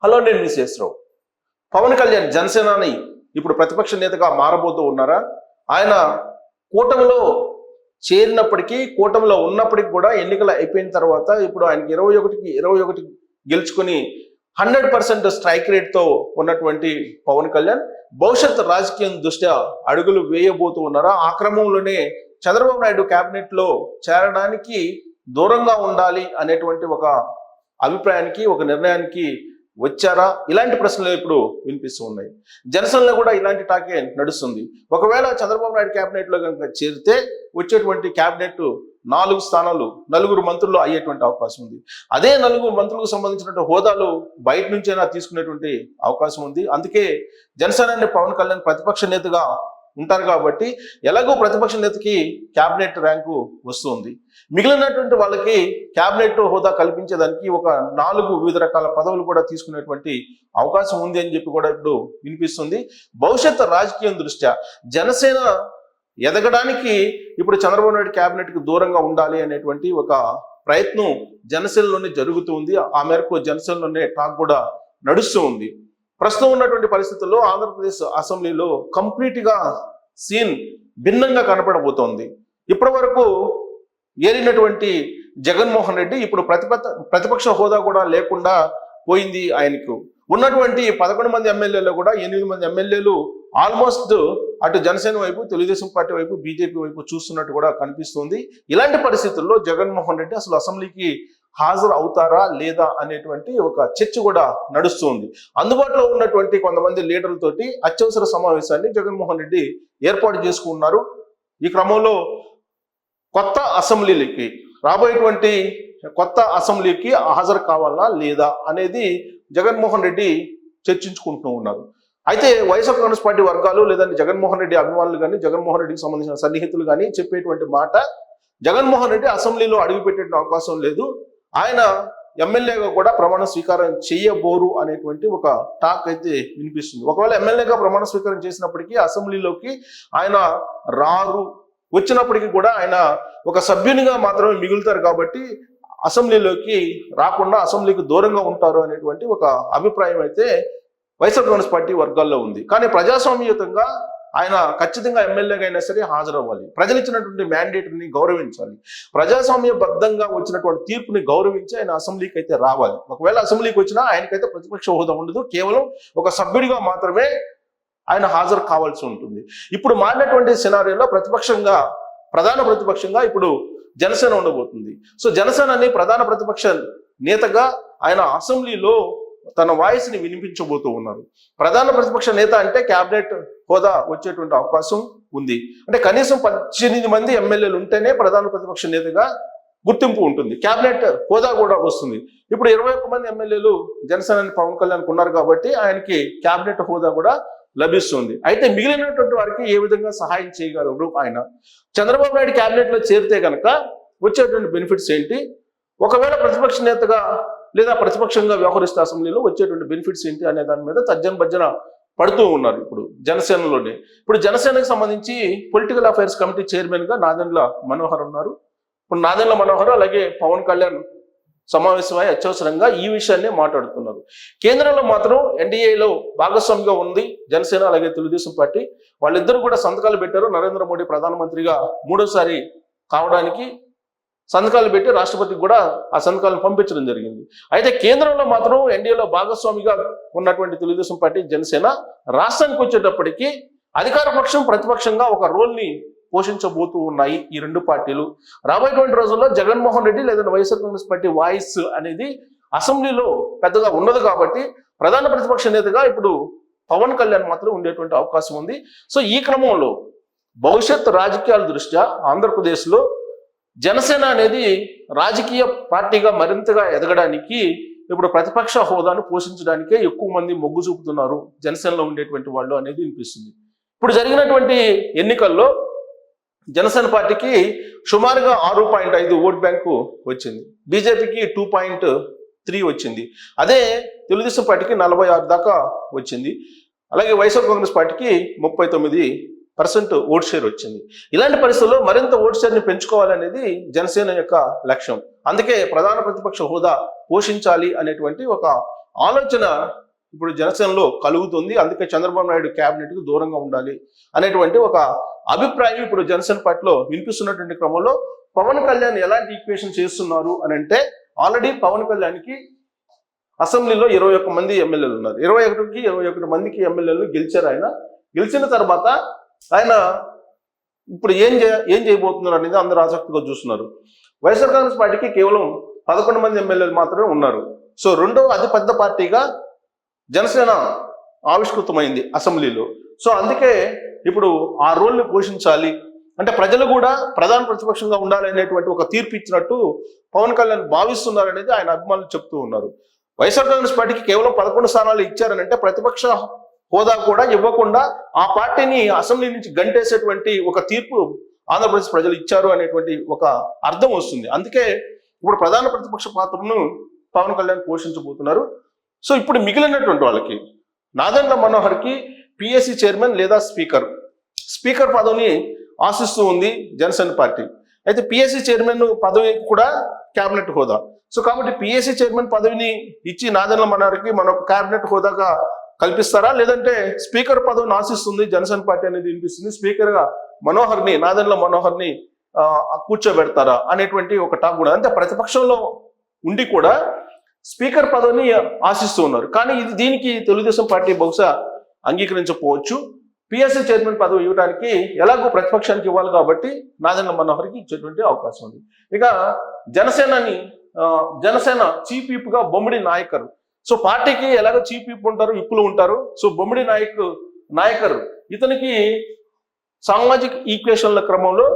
Hello, నేను మీ శేషరావు. పవన్ కళ్యాణ్ జనసేనాని ఇప్పుడు ప్రతిపక్ష నేతగా మారబోతూ ఉన్నారా? ఆయన కూటమిలో చేరినప్పటికీ, కూటమిలో ఉన్నప్పటికీ కూడా ఎన్నికలు అయిపోయిన తర్వాత ఇప్పుడు ఆయనకి 21కి 21 గెలుచుకుని 100% స్ట్రైక్ రేట్తో ఉన్నటువంటి పవన్ కళ్యాణ్ భవిష్యత్ రాజకీయం దృష్ట్యా అడుగులు వేయబోతూ ఉన్నారా? ఆ క్రమంలోనే చంద్రబాబు నాయుడు క్యాబినెట్ లో చేరడానికి దూరంగా ఉండాలి అనేటువంటి ఒక అభిప్రాయానికి, ఒక నిర్ణయానికి వచ్చారా? ఇలాంటి ప్రశ్నలు ఇప్పుడు వినిపిస్తూ ఉన్నాయి. జనసేనలో కూడా ఇలాంటి టాకే నడుస్తుంది. ఒకవేళ చంద్రబాబు నాయుడు క్యాబినెట్ లో కనుక చేరితే వచ్చేటువంటి క్యాబినెట్ 4 స్థానాలు 4 మంత్రులు అయ్యేటువంటి అవకాశం ఉంది. అదే 4 మంత్రులకు సంబంధించినటువంటి హోదాలు బయట నుంచైనా తీసుకునేటువంటి అవకాశం ఉంది. అందుకే జనసేన పవన్ కళ్యాణ్ ప్రతిపక్ష నేతగా ఉంటారు కాబట్టి ఎలాగో ప్రతిపక్ష నేతకి క్యాబినెట్ ర్యాంకు వస్తుంది. మిగిలినటువంటి వాళ్ళకి క్యాబినెట్ హోదా కల్పించేదానికి ఒక 4 వివిధ రకాల పదవులు కూడా తీసుకునేటువంటి అవకాశం ఉంది అని చెప్పి కూడా ఇప్పుడు వినిపిస్తుంది. భవిష్యత్ రాజకీయం దృష్ట్యా జనసేన ఎదగడానికి ఇప్పుడు చంద్రబాబు నాయుడు క్యాబినెట్కి దూరంగా ఉండాలి అనేటువంటి ఒక ప్రయత్నం జనసేనలోనే జరుగుతుంది. ఆ మేరకు జనసేనలోనే టాక్ కూడా నడుస్తూ ఉంది. ప్రస్తుతం ఉన్నటువంటి పరిస్థితుల్లో ఆంధ్రప్రదేశ్ అసెంబ్లీలో కంప్లీట్గా సీన్ భిన్నంగా కనపడబోతోంది. ఇప్పటి వరకు ఏలినటువంటి జగన్మోహన్ రెడ్డి ఇప్పుడు ప్రతిపక్ష హోదా కూడా లేకుండా పోయింది. ఆయనకు ఉన్నటువంటి 11 మంది ఎమ్మెల్యేలు కూడా 8 మంది ఎమ్మెల్యేలు ఆల్మోస్ట్ అటు జనసేన వైపు, తెలుగుదేశం పార్టీ వైపు, బీజేపీ వైపు చూస్తున్నట్టు కూడా కనిపిస్తుంది. ఇలాంటి పరిస్థితుల్లో జగన్మోహన్ రెడ్డి అసలు అసెంబ్లీకి హాజరు అవుతారా లేదా అనేటువంటి ఒక చర్చ కూడా నడుస్తుంది. అందుబాటులో ఉన్నటువంటి కొంతమంది లీడర్లతోటి అత్యవసర సమావేశాన్ని జగన్మోహన్ రెడ్డి ఏర్పాటు చేసుకున్నారు. ఈ క్రమంలో రాబోయేటువంటి కొత్త అసెంబ్లీకి హాజరు కావాలా లేదా అనేది జగన్మోహన్ రెడ్డి చర్చించుకుంటూ ఉన్నారు. అయితే వైఎస్ఆర్ కాంగ్రెస్ పార్టీ వర్గాలు లేదంటే జగన్మోహన్ రెడ్డి అభిమానులు కానీ, జగన్మోహన్ రెడ్డికి సంబంధించిన సన్నిహితులు కానీ చెప్పేటువంటి మాట, జగన్మోహన్ రెడ్డి అసెంబ్లీలో అడుగుపెట్టే అవకాశం లేదు, ఆయన ఎమ్మెల్యేగా కూడా ప్రమాణ స్వీకారం చేయబోరు అనేటువంటి ఒక టాక్ అయితే వినిపిస్తుంది. ఒకవేళ ఎమ్మెల్యేగా ప్రమాణ స్వీకారం చేసినప్పటికీ అసెంబ్లీలోకి ఆయన రారు, వచ్చినప్పటికీ కూడా ఆయన ఒక సభ్యునిగా మాత్రమే మిగులుతారు కాబట్టి అసెంబ్లీలోకి రాకుండా అసెంబ్లీకి దూరంగా ఉంటారు అనేటువంటి ఒక అభిప్రాయం అయితే వైఎస్ఆర్ కాంగ్రెస్ పార్టీ వర్గాల్లో ఉంది. కానీ ప్రజాస్వామ్యయుతంగా ఆయన ఖచ్చితంగా ఎమ్మెల్యేగా అయినా సరే హాజరవ్వాలి, ప్రజలు ఇచ్చినటువంటి మ్యాండేట్ని గౌరవించాలి, ప్రజాస్వామ్యబద్ధంగా వచ్చినటువంటి తీర్పుని గౌరవించి ఆయన అసెంబ్లీకి అయితే రావాలి. ఒకవేళ అసెంబ్లీకి వచ్చినా ఆయనకైతే ప్రతిపక్ష హోదా ఉండదు, కేవలం ఒక సభ్యుడిగా మాత్రమే ఆయన హాజరు కావాల్సి ఉంటుంది. ఇప్పుడు మారినటువంటి సినారియోలో ప్రధాన ప్రతిపక్షంగా ఇప్పుడు జనసేన ఉండబోతుంది. సో జనసేనని ప్రధాన ప్రతిపక్ష నేతగా ఆయన అసెంబ్లీలో తన వాయిస్ని వినిపించబోతూ ఉన్నారు. ప్రధాన ప్రతిపక్ష నేత అంటే క్యాబినెట్ హోదా వచ్చేటువంటి అవకాశం ఉంది. అంటే కనీసం 18 మంది ఎమ్మెల్యేలు ఉంటేనే ప్రధాన ప్రతిపక్ష నేతగా గుర్తింపు ఉంటుంది, క్యాబినెట్ హోదా కూడా వస్తుంది. ఇప్పుడు 21 మంది ఎమ్మెల్యేలు జనసేన పవన్ కళ్యాణ్ ఉన్నారు కాబట్టి ఆయనకి క్యాబినెట్ హోదా కూడా లభిస్తుంది. అయితే మిగిలినటువంటి వారికి ఏ విధంగా సహాయం చేయగలరు ఆయన? చంద్రబాబు నాయుడు క్యాబినెట్ లో చేరితే కనుక వచ్చేటువంటి బెనిఫిట్స్ ఏంటి? ఒకవేళ ప్రతిపక్ష నేతగా లేదా ప్రతిపక్షంగా వ్యవహరిస్తే అసెంబ్లీలో వచ్చేటువంటి బెనిఫిట్స్ ఏంటి అనే దాని మీద తర్జన పడుతూ ఉన్నారు ఇప్పుడు జనసేనలోనే. ఇప్పుడు జనసేనకు సంబంధించి పొలిటికల్ అఫైర్స్ కమిటీ చైర్మన్ గా నాదెండ్ల మనోహర్ ఉన్నారు. ఇప్పుడు నాదెండ్ల మనోహర్ అలాగే పవన్ కళ్యాణ్ సమావేశమై అత్యవసరంగా ఈ విషయాన్ని మాట్లాడుతున్నారు. కేంద్రంలో మాత్రం ఎన్డీఏలో భాగస్వామిగా ఉంది జనసేన అలాగే తెలుగుదేశం పార్టీ. వాళ్ళిద్దరూ కూడా సంతకాలు పెట్టారు. నరేంద్ర మోడీ ప్రధానమంత్రిగా 3వసారి కావడానికి సంతకాలు పెట్టి రాష్ట్రపతికి కూడా ఆ సంతకాలను పంపించడం జరిగింది. అయితే కేంద్రంలో మాత్రం ఎన్డీఏలో భాగస్వామిగా ఉన్నటువంటి తెలుగుదేశం పార్టీ, జనసేన రాష్ట్రానికి వచ్చేటప్పటికి అధికార పక్షం ప్రతిపక్షంగా ఒక రోల్ని పోషించబోతూ ఉన్నాయి ఈ 2 పార్టీలు. రాబోయేటువంటి రోజుల్లో జగన్మోహన్ రెడ్డి లేదా వైఎస్ఆర్ కాంగ్రెస్ పార్టీ వాయిస్ అనేది అసెంబ్లీలో పెద్దగా ఉండదు కాబట్టి ప్రధాన ప్రతిపక్ష నేతగా ఇప్పుడు పవన్ కళ్యాణ్ మాత్రం ఉండేటువంటి అవకాశం ఉంది. సో ఈ క్రమంలో భవిష్యత్ రాజకీయాల దృష్ట్యా ఆంధ్రప్రదేశ్లో జనసేన అనేది రాజకీయ పార్టీగా మరింతగా ఎదగడానికి ఇప్పుడు ప్రతిపక్ష హోదాను పోషించడానికే ఎక్కువ మంది మొగ్గు చూపుతున్నారు జనసేనలో ఉండేటువంటి వాళ్ళు అనేది వినిపిస్తుంది. ఇప్పుడు జరిగినటువంటి ఎన్నికల్లో జనసేన పార్టీకి సుమారుగా 6.5 ఓట్ బ్యాంకు వచ్చింది, బీజేపీకి 2.3 వచ్చింది, అదే తెలుగుదేశం పార్టీకి 46 దాకా వచ్చింది, అలాగే వైఎస్ఆర్ కాంగ్రెస్ పార్టీకి 39% ఓట్ షేర్ వచ్చింది. ఇలాంటి పరిస్థితుల్లో మరింత ఓట్ షేర్ని పెంచుకోవాలనేది జనసేన యొక్క లక్ష్యం. అందుకే ప్రధాన ప్రతిపక్ష హోదా పోషించాలి అనేటువంటి ఒక ఆలోచన ఇప్పుడు జనసేనలో కలుగుతుంది. అందుకే చంద్రబాబు నాయుడు క్యాబినెట్ కు దూరంగా ఉండాలి అనేటువంటి ఒక అభిప్రాయం ఇప్పుడు జనసేన పార్టీలో వినిపిస్తున్నటువంటి క్రమంలో పవన్ కళ్యాణ్ ఎలాంటి ఈక్వేషన్ చేస్తున్నారు అని అంటే, ఆల్రెడీ పవన్ కళ్యాణ్కి అసెంబ్లీలో 21 మంది ఎమ్మెల్యేలు ఉన్నారు. 21 మందికి ఎమ్మెల్యేలు గెలిచారు. ఆయన గెలిచిన తర్వాత ఆయన ఇప్పుడు ఏం చేయబోతున్నారు అనేది అందరూ ఆసక్తిగా చూస్తున్నారు. వైఎస్ఆర్ కాంగ్రెస్ పార్టీకి కేవలం 11 మంది ఎమ్మెల్యేలు మాత్రమే ఉన్నారు. సో రెండవ అతిపెద్ద పార్టీగా జనసేన ఆవిష్కృతమైంది అసెంబ్లీలో. సో అందుకే ఇప్పుడు ఆ రోల్ని పోషించాలి అంటే ప్రజలు కూడా ప్రధాన ప్రతిపక్షంగా ఉండాలి అనేటువంటి ఒక తీర్పు ఇచ్చినట్టు పవన్ కళ్యాణ్ భావిస్తున్నారు అనేది ఆయన అభిమానులు చెప్తూ ఉన్నారు. వైఎస్ఆర్ కాంగ్రెస్ పార్టీకి కేవలం 11 స్థానాలు ఇచ్చారని అంటే ప్రతిపక్ష హోదా కూడా ఇవ్వకుండా ఆ పార్టీని అసెంబ్లీ నుంచి గంటేసేటువంటి ఒక తీర్పు ఆంధ్రప్రదేశ్ ప్రజలు ఇచ్చారు అనేటువంటి ఒక అర్థం వస్తుంది. అందుకే ఇప్పుడు ప్రధాన ప్రతిపక్ష పాత్రను పవన్ కళ్యాణ్ పోషించబోతున్నారు. సో ఇప్పుడు మిగిలినటువంటి వాళ్ళకి నాదెండ్ల మనోహర్కి పిఎస్సి చైర్మన్ లేదా స్పీకర్ పదవిని ఆశిస్తూ ఉంది జనసేన పార్టీ. అయితే పిఎస్సి చైర్మన్ పదవి కూడా క్యాబినెట్ హోదా. సో కాబట్టి పిఎస్సి చైర్మన్ పదవిని ఇచ్చి నాదెండ్ల మనోహర్కి మనకు క్యాబినెట్ హోదాగా కల్పిస్తారా, లేదంటే స్పీకర్ పదవిని ఆశిస్తుంది జనసేన పార్టీ అనేది వినిపిస్తుంది. స్పీకర్ గా నాదెండ్ల మనోహర్ని కూర్చోబెడతారా అనేటువంటి ఒక టాక్ కూడా. అంటే ప్రతిపక్షంలో ఉండి కూడా స్పీకర్ పదవిని ఆశిస్తూ ఉన్నారు. కానీ దీనికి తెలుగుదేశం పార్టీ బహుశా అంగీకరించకపోవచ్చు. పిఎస్సి చైర్మన్ పదవి ఇవ్వడానికి ఎలాగో ప్రతిపక్షానికి ఇవ్వాలి కాబట్టి నాదెండ్ల మనోహర్కి ఇచ్చేటువంటి అవకాశం ఉంది. ఇక జనసేన చీఫ్ విప్ గా బొమ్మిడి నాయకర్. సో పార్టీకి ఎలాగో చీఫ్ విప్ ఉంటారు, విప్పులు ఉంటారు. సో బొమ్మిడి నాయకర్ ఇతనికి సామాజిక ఈక్వేషన్ల క్రమంలో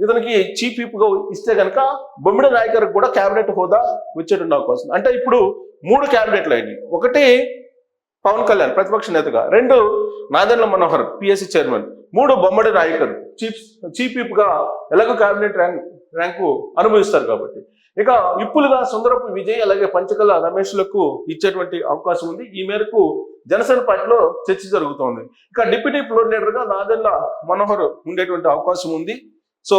ఇతనికి చీఫ్ విప్ గా ఇస్తే కనుక బొమ్మిడి నాయకర్ కూడా క్యాబినెట్ హోదా వచ్చేటువంటి అవకాశం. అంటే ఇప్పుడు 3 క్యాబినెట్లు అయినాయి. ఒకటి పవన్ కళ్యాణ్ ప్రతిపక్ష నేతగా, 2 Nadendla Manohar PSC chairman, 3 Bommidi Nayakar chief whip గా ఎలాగో క్యాబినెట్ ర్యాంకు అనుభవిస్తారు కాబట్టి. ఇక విప్పులుగా సుందరపు విజయ్ అలాగే పంచకల రమేష్లకు ఇచ్చేటువంటి అవకాశం ఉంది. ఈ మేరకు జనసేన పార్టీలో చర్చ జరుగుతోంది. ఇక డిప్యూటీ ఫ్లోర్ లీడర్ గా నాదెండ్ల మనోహర్ ఉండేటువంటి అవకాశం ఉంది. సో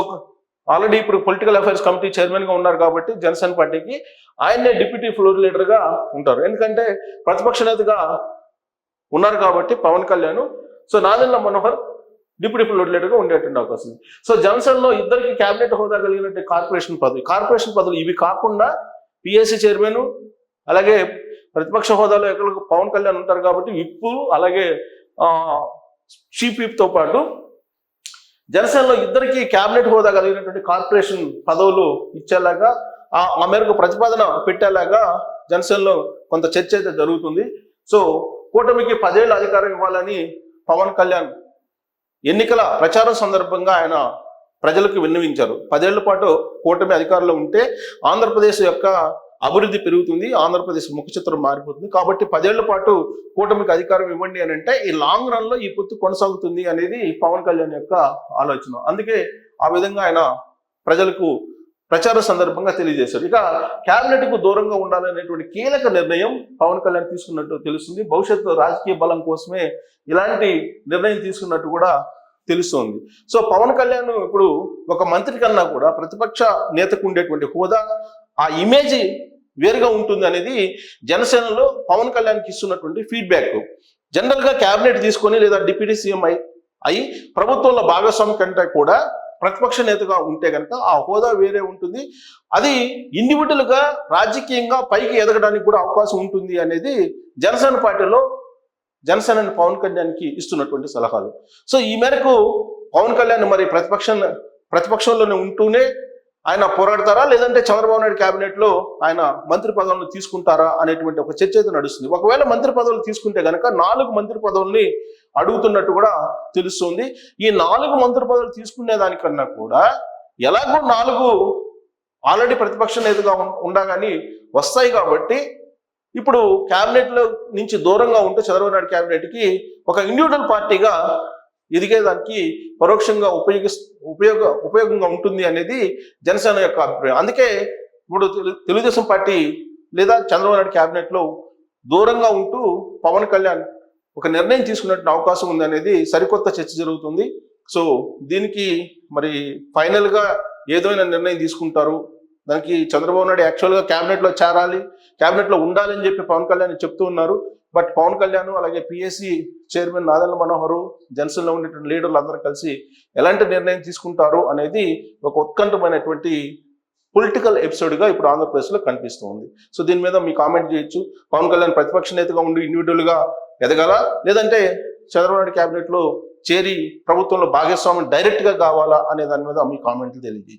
ఆల్రెడీ ఇప్పుడు పొలిటికల్ అఫైర్స్ కమిటీ చైర్మన్ గా ఉన్నారు కాబట్టి జనసేన పార్టీకి ఆయన్నే డిప్యూటీ ఫ్లోర్ లీడర్ గా ఉంటారు. ఎందుకంటే ప్రతిపక్ష నేతగా ఉన్నారు కాబట్టి Pawan Kalyan. So Nadendla Manohar deputy floor leader గా ఉండేటువంటి అవకాశం ఉంది. సో జనసేనలో ఇద్దరికి క్యాబినెట్ హోదా కలిగినట్టు కార్పొరేషన్ పదవులు ఇవి కాకుండా పిఎస్సి చైర్మన్ అలాగే ప్రతిపక్ష హోదాలో ఎక్కడ పవన్ కళ్యాణ్ ఉంటారు కాబట్టి విప్పు అలాగే చీఫ్ విప్ తో పాటు జనసేనలో ఇద్దరికి క్యాబినెట్ హోదా కలిగినటువంటి కార్పొరేషన్ పదవులు ఇచ్చేలాగా ఆ మేరకు ప్రతిపాదన పెట్టేలాగా జనసేనలో కొంత చర్చ అయితే జరుగుతుంది. సో కూటమికి 10 ఏళ్ళు అధికారం ఇవ్వాలని పవన్ కళ్యాణ్ ఎన్నికల ప్రచారం సందర్భంగా ఆయన ప్రజలకు విన్నవించారు. 10 ఏళ్ల పాటు కూటమి అధికారంలో ఉంటే ఆంధ్రప్రదేశ్ యొక్క అభివృద్ధి పెరుగుతుంది, ఆంధ్రప్రదేశ్ ముఖ చిత్రం మారిపోతుంది. కాబట్టి 10 ఏళ్ల పాటు కూటమికి అధికారం ఇవ్వండి అని అంటే ఈ లాంగ్ రన్ లో ఈ పొత్తు కొనసాగుతుంది అనేది పవన్ కళ్యాణ్ యొక్క ఆలోచన. అందుకే ఆ విధంగా ఆయన ప్రజలకు ప్రచార సందర్భంగా తెలియజేశారు. ఇక క్యాబినెట్ కు దూరంగా ఉండాలనేటువంటి కీలక నిర్ణయం పవన్ కళ్యాణ్ తీసుకున్నట్టు తెలుస్తుంది. భవిష్యత్తు రాజకీయ బలం కోసమే ఇలాంటి నిర్ణయం తీసుకున్నట్టు కూడా తెలుస్తోంది. సో పవన్ కళ్యాణ్ ఇప్పుడు ఒక మంత్రి కన్నా కూడా ప్రతిపక్ష నేతకు ఉండేటువంటి హోదా, ఆ ఇమేజ్ వేరుగా ఉంటుంది అనేది జనసేనలో పవన్ కళ్యాణ్కి ఇస్తున్నటువంటి ఫీడ్బ్యాక్. జనరల్ గా క్యాబినెట్ తీసుకొని లేదా డిప్యూటీ సీఎం అయి ప్రభుత్వంలో భాగస్వామి కంటే కూడా ప్రతిపక్ష నేతగా ఉంటే కనుక ఆ హోదా వేరే ఉంటుంది. అది ఇండివిజువల్ గా రాజకీయంగా పైకి ఎదగడానికి కూడా అవకాశం ఉంటుంది అనేది జనసేన పార్టీలో జనసేన పవన్ కళ్యాణ్కి ఇస్తున్నటువంటి సలహాలు. సో ఈ మేరకు పవన్ కళ్యాణ్ మరి ప్రతిపక్షంలోనే ఉంటూనే ఆయన పోరాడతారా, లేదంటే చంద్రబాబు నాయుడు క్యాబినెట్ లో ఆయన మంత్రి పదవులను తీసుకుంటారా అనేటువంటి ఒక చర్చ అయితే నడుస్తుంది. ఒకవేళ మంత్రి పదవులు తీసుకుంటే కనుక 4 మంత్రి పదవుల్ని అడుగుతున్నట్టు కూడా తెలుస్తుంది. ఈ 4 మంత్రి పదవులు తీసుకునే దానికన్నా కూడా ఎలాగో 4 ఆల్రెడీ ప్రతిపక్ష నేతగా ఉండగాని వస్తాయి కాబట్టి ఇప్పుడు క్యాబినెట్ లో నుంచి దూరంగా ఉంటే చంద్రబాబు నాయుడు క్యాబినెట్ కి ఒక ఇండివిజువల్ పార్టీగా ఎదిగేదానికి పరోక్షంగా ఉపయోగంగా ఉంటుంది అనేది జనసేన యొక్క అభిప్రాయం. అందుకే ఇప్పుడు తెలుగుదేశం పార్టీ లేదా చంద్రబాబు నాయుడు క్యాబినెట్ లో దూరంగా ఉంటూ పవన్ కళ్యాణ్ ఒక నిర్ణయం తీసుకున్నట్టు అవకాశం ఉంది అనేది సరికొత్త చర్చ జరుగుతుంది. సో దీనికి మరి ఫైనల్ గా ఏదైనా నిర్ణయం తీసుకుంటారు దానికి చంద్రబాబు నాయుడు యాక్చువల్గా క్యాబినెట్లో చేరాలి, క్యాబినెట్లో ఉండాలి అని చెప్పి పవన్ కళ్యాణ్ చెప్తూ ఉన్నారు. బట్ పవన్ కళ్యాణ్ అలాగే పిఎస్సి చైర్మన్ నాదెళ్ల మనోహర్, జనసేనలో ఉండేటువంటి లీడర్లు అందరూ కలిసి ఎలాంటి నిర్ణయం తీసుకుంటారు అనేది ఒక ఉత్కంఠమైనటువంటి పొలిటికల్ ఎపిసోడ్గా ఇప్పుడు ఆంధ్రప్రదేశ్లో కనిపిస్తూ ఉంది. సో దీని మీద మీ కామెంట్ చేయొచ్చు. పవన్ కళ్యాణ్ ప్రతిపక్ష నేతగా ఉండి ఇండివిజువల్గా ఎదగాల, లేదంటే చంద్రబాబు నాయుడు క్యాబినెట్లో చేరి ప్రభుత్వంలో భాగస్వామ్యం డైరెక్ట్గా కావాలా అనే దాని మీద మీ కామెంట్లు తెలియజేయచ్చు.